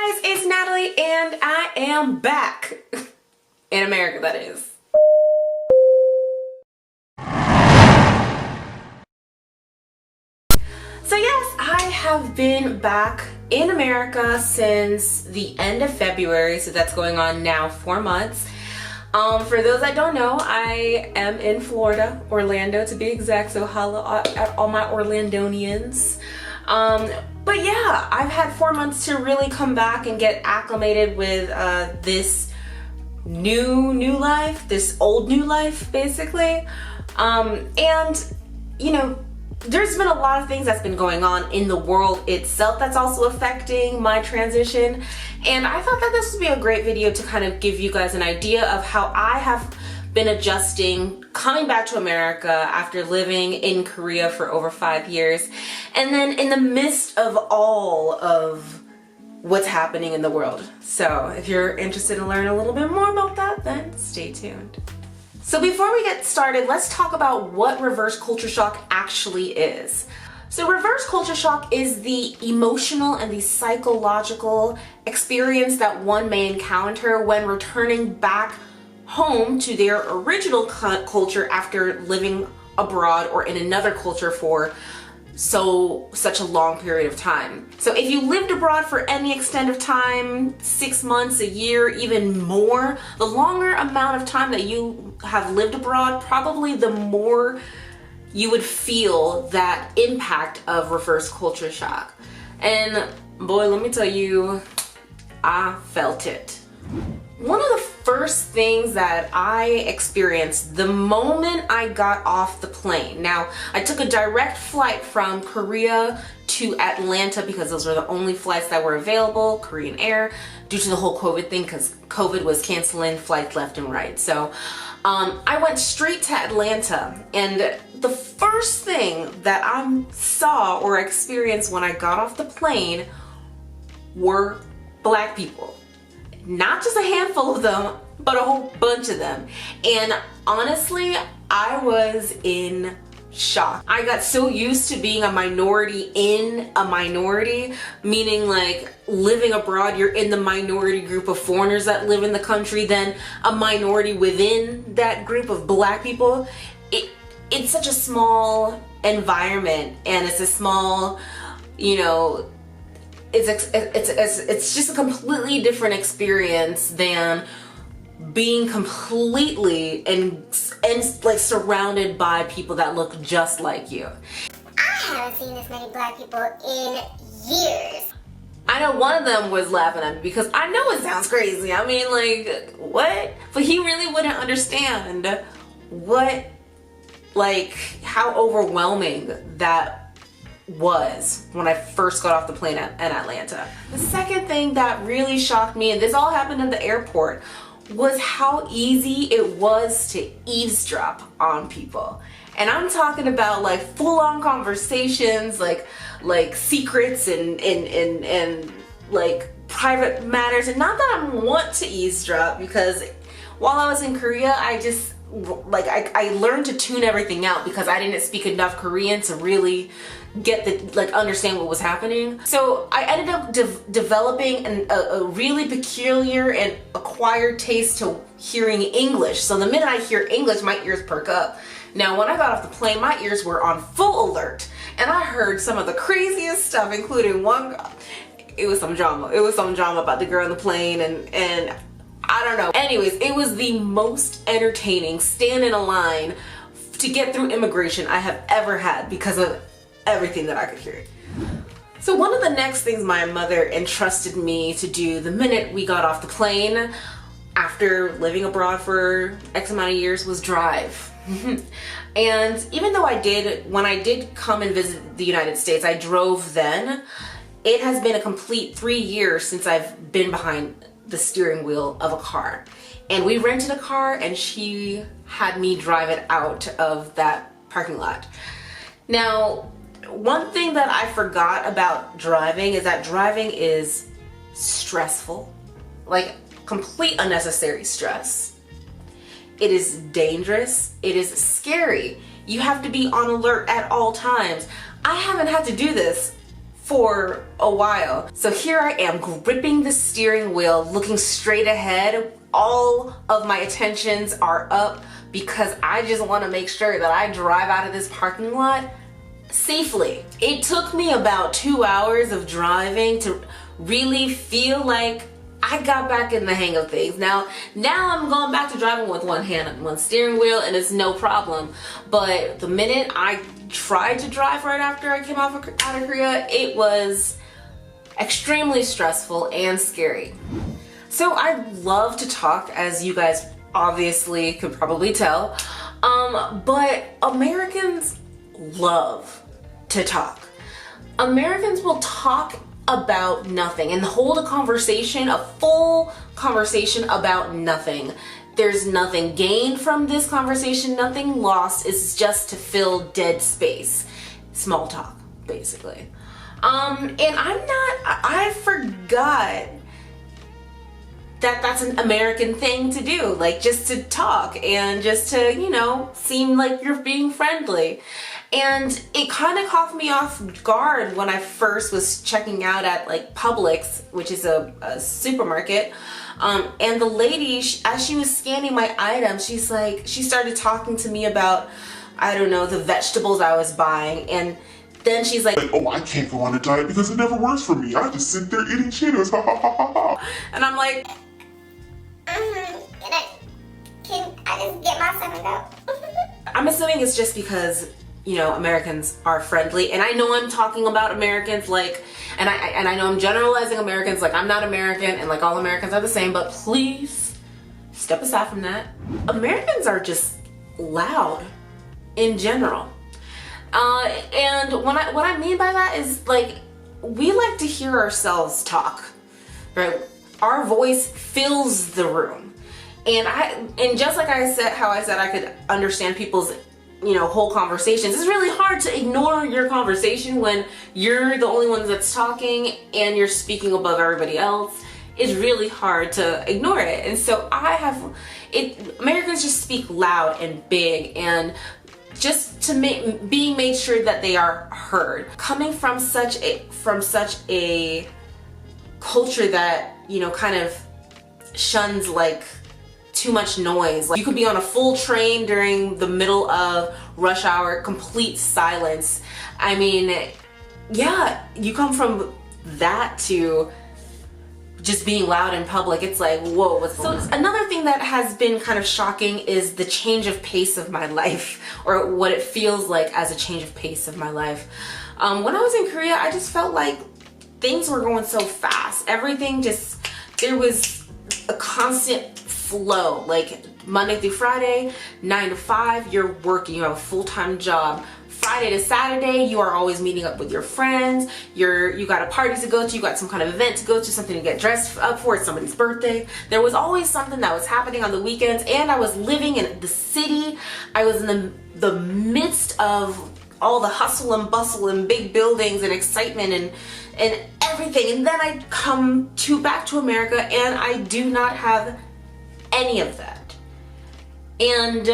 guys, it's Natalie and I am back. In America, that is. So yes, I have been back in America since the end of February, so that's going on now 4 months. For those that don't know, I am in Florida, Orlando to be exact, so holla at all my Orlandonians. But yeah, I've had 4 months to really come back and get acclimated with this new life, this old new life, basically. And you know, there's been a lot of things that's been going on in the world itself that's also affecting my transition. And I thought that this would be a great video to kind of give you guys an idea of how I have been adjusting, coming back to America after living in Korea for over 5 years. And then in the midst of all of what's happening in the world. So if you're interested in learning a little bit more about that, then stay tuned. So before we get started, let's talk about what reverse culture shock actually is. So reverse culture shock is the emotional and the psychological experience that one may encounter when returning back home to their original culture after living abroad or in another culture for such a long period of time. So if you lived abroad for any extent of time, 6 months, a year, even more, the longer amount of time that you have lived abroad, probably the more you would feel that impact of reverse culture shock. And boy, let me tell you, I felt it. One of the first things that I experienced the moment I got off the plane. Now, I took a direct flight from Korea to Atlanta because those were the only flights that were available, Korean Air, due to the whole COVID thing, because COVID was canceling flights left and right. So I went straight to Atlanta, and the first thing that I saw or experienced when I got off the plane were Black people. Not just a handful of them, but a whole bunch of them. And honestly, I was in shock. I got so used to being a minority in a minority, meaning like living abroad, you're in the minority group of foreigners that live in the country, then a minority within that group of Black people. It's such a small environment, and it's a small, you know, it's just a completely different experience than being completely and like surrounded by people that look just like you. I haven't seen this many Black people in years. I know one of them was laughing at me because I know it sounds crazy. I mean, like, what? But he really wouldn't understand how overwhelming that was when I first got off the plane in Atlanta. The second thing that really shocked me, and this all happened at the airport, was how easy it was to eavesdrop on people. And I'm talking about like full-on conversations, like secrets and like private matters. And not that I want to eavesdrop, because while I was in Korea, I learned to tune everything out because I didn't speak enough Korean to really understand what was happening. So I ended up developing a really peculiar and acquired taste to hearing English. So the minute I hear English, my ears perk up. Now, when I got off the plane, my ears were on full alert, and I heard some of the craziest stuff, including one girl. It was some drama. It was some drama about the girl on the plane, and I don't know. Anyways, it was the most entertaining stand in a line to get through immigration I have ever had because of everything that I could hear. So one of the next things my mother entrusted me to do the minute we got off the plane after living abroad for X amount of years was drive. And even though when I did come and visit the United States, I drove then, it has been a complete 3 years since I've been behind the steering wheel of a car. And we rented a car, and she had me drive it out of that parking lot. Now, one thing that I forgot about driving is that driving is stressful, like complete unnecessary stress. It is dangerous. It is scary. You have to be on alert at all times. I haven't had to do this for a while. So here I am gripping the steering wheel, looking straight ahead. All of my attentions are up because I just want to make sure that I drive out of this parking lot safely. It took me about 2 hours of driving to really feel like I got back in the hang of things. Now I'm going back to driving with one hand on one steering wheel and it's no problem. But the minute I tried to drive right after I came out of Korea, it was extremely stressful and scary. So I love to talk, as you guys obviously could probably tell, but Americans love to talk. Americans will talk about nothing and hold a conversation, a full conversation about nothing. There's nothing gained from this conversation, nothing lost. It's just to fill dead space. Small talk, basically. And I forgot that that's an American thing to do, like just to talk and just to, you know, seem like you're being friendly. And it kind of caught me off guard when I first was checking out at like Publix, which is a supermarket. And the lady, as she was scanning my items, she started talking to me about, I don't know, the vegetables I was buying. And then she's like, oh, I can't go on a diet because it never works for me. I just sit there eating Cheetos, ha ha ha ha ha. And I'm like, Can I just get my $7 out? I'm assuming it's just because, you know, Americans are friendly, and I know I'm talking about Americans like, and I know I'm generalizing Americans like I'm not American and like all Americans are the same, but please step aside from that. Americans are just loud in general. And what I mean by that is, like, we like to hear ourselves talk, right? Our voice fills the room. And just like I said, how I said I could understand people's, you know, whole conversations, it's really hard to ignore your conversation when you're the only one that's talking and you're speaking above everybody else. It's really hard to ignore it. And so Americans just speak loud and big, and just to being made sure that they are heard. Coming from such a culture that, you know, kind of shuns like too much noise. Like, you could be on a full train during the middle of rush hour, complete silence. I mean, yeah, you come from that to just being loud in public. It's like, whoa, what's going on? So another thing that has been kind of shocking is the change of pace of my life, or what it feels like as a change of pace of my life. When I was in Korea, I just felt like things were going so fast. Everything just, there was a constant flow. Like Monday through Friday, 9 to 5, you're working, you have a full-time job. Friday to Saturday, you are always meeting up with your friends. You got a party to go to, you got some kind of event to go to, something to get dressed up for, it's somebody's birthday. There was always something that was happening on the weekends, and I was living in the city. I was in the midst of all the hustle and bustle and big buildings and excitement and everything. And then I come back to America and I do not have any of that. And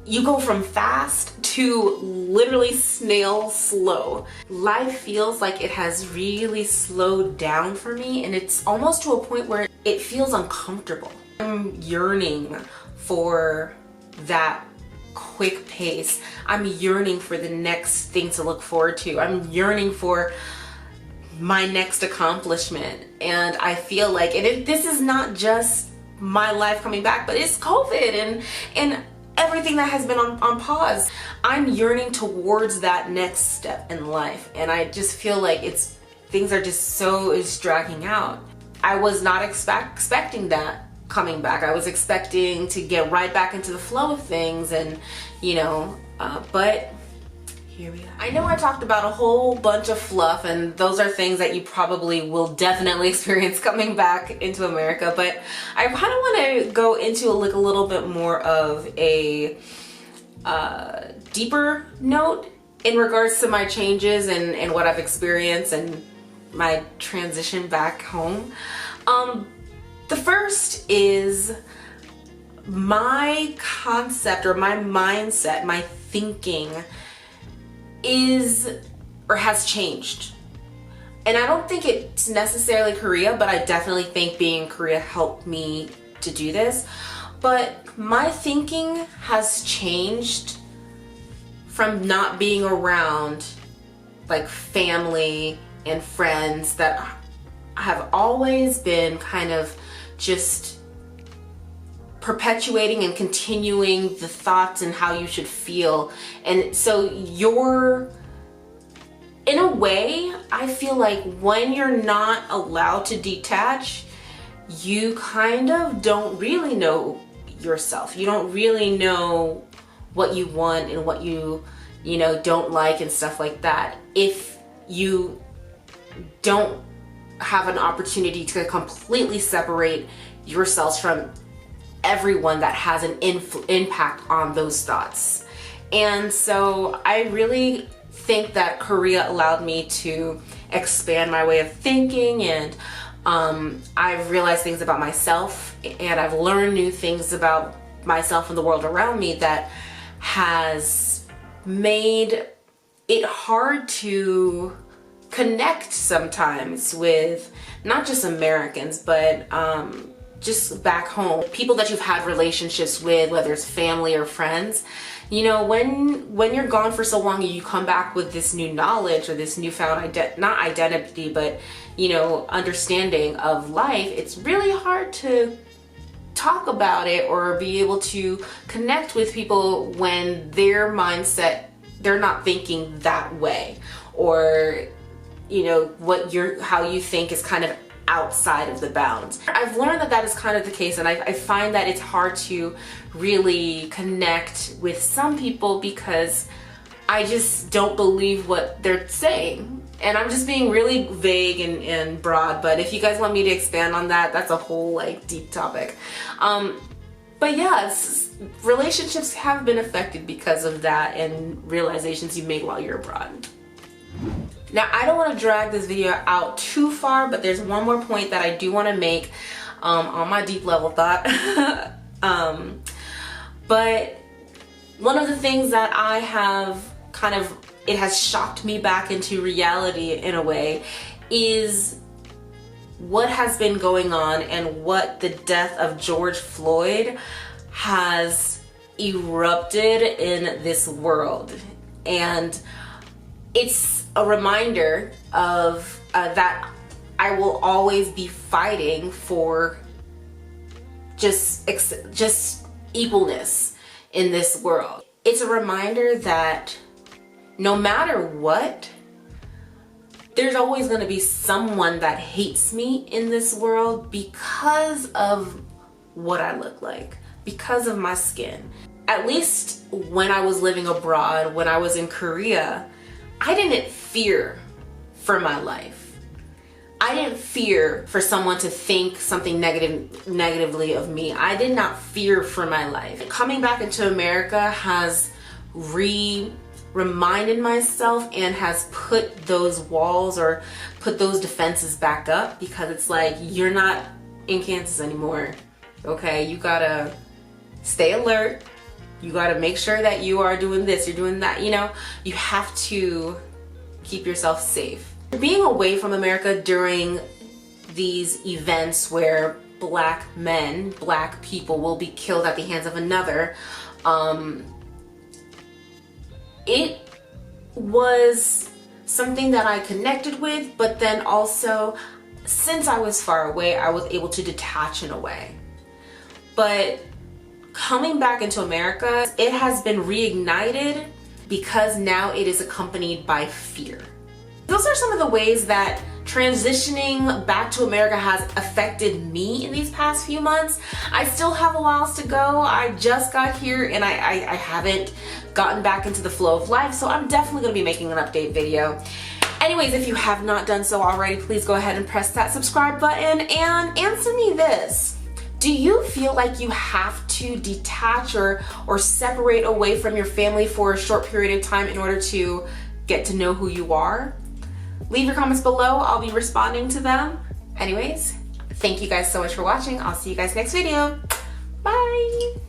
you go from fast to literally snail slow. Life feels like it has really slowed down for me, and it's almost to a point where it feels uncomfortable. I'm yearning for that quick pace. I'm yearning for the next thing to look forward to. I'm yearning for my next accomplishment. And I feel like this is not just my life coming back, but it's COVID and everything that has been on pause. I'm yearning towards that next step in life, and I just feel like things are just it's dragging out. I was not expecting that coming back. I was expecting to get right back into the flow of things, and you know, but here we are. I know I talked about a whole bunch of fluff, and those are things that you probably will definitely experience coming back into America, but I kind of want to go into a little bit more of a deeper note in regards to my changes and what I've experienced and my transition back home. The first is my concept or my mindset, my thinking is or has changed. And I don't think it's necessarily Korea, but I definitely think being in Korea helped me to do this. But my thinking has changed from not being around like family and friends that have always been kind of just perpetuating and continuing the thoughts and how you should feel. And so in a way, I feel like when you're not allowed to detach, you kind of don't really know yourself. You don't really know what you want and what you don't like and stuff like that. If you don't have an opportunity to completely separate yourselves from everyone that has an impact on those thoughts. And so I really think that Korea allowed me to expand my way of thinking, and I've realized things about myself, and I've learned new things about myself and the world around me that has made it hard to connect sometimes with not just Americans, but just back home, people that you've had relationships with, whether it's family or friends. You know, when you're gone for so long and you come back with this new knowledge or this newfound not identity, but understanding of life, it's really hard to talk about it or be able to connect with people when their mindset, they're not thinking that way, or how you think is kind of outside of the bounds. I've learned that is kind of the case, and I find that it's hard to really connect with some people because I just don't believe what they're saying. And I'm just being really vague and broad, but if you guys want me to expand on that, that's a whole deep topic. But yeah, relationships have been affected because of that and realizations you make while you're abroad. Now, I don't want to drag this video out too far, but there's one more point that I do want to make on my deep level thought. But one of the things that I have it has shocked me back into reality in a way is what has been going on and what the death of George Floyd has erupted in this world. And it's a reminder of that I will always be fighting for just equalness in this world. It's a reminder that no matter what, there's always going to be someone that hates me in this world because of what I look like, because of my skin. At least when I was living abroad, when I was in Korea, I didn't fear for my life. I didn't fear for someone to think something negatively of me. I did not fear for my life. Coming back into America has reminded myself and has put those walls or put those defenses back up, because it's like, you're not in Kansas anymore, okay? You gotta stay alert. You gotta make sure that you are doing this, you're doing that, you have to keep yourself safe. Being away from America during these events where black men, black people will be killed at the hands of another, it was something that I connected with, but then also, since I was far away, I was able to detach in a way. But coming back into America, it has been reignited because now it is accompanied by fear. Those are some of the ways that transitioning back to America has affected me in these past few months. I still have a while to go. I just got here and I haven't gotten back into the flow of life, so I'm definitely going to be making an update video. Anyways, if you have not done so already, please go ahead and press that subscribe button and answer me this. Do you feel like you have to detach or separate away from your family for a short period of time in order to get to know who you are? Leave your comments below. I'll be responding to them. Anyways, thank you guys so much for watching. I'll see you guys next video. Bye!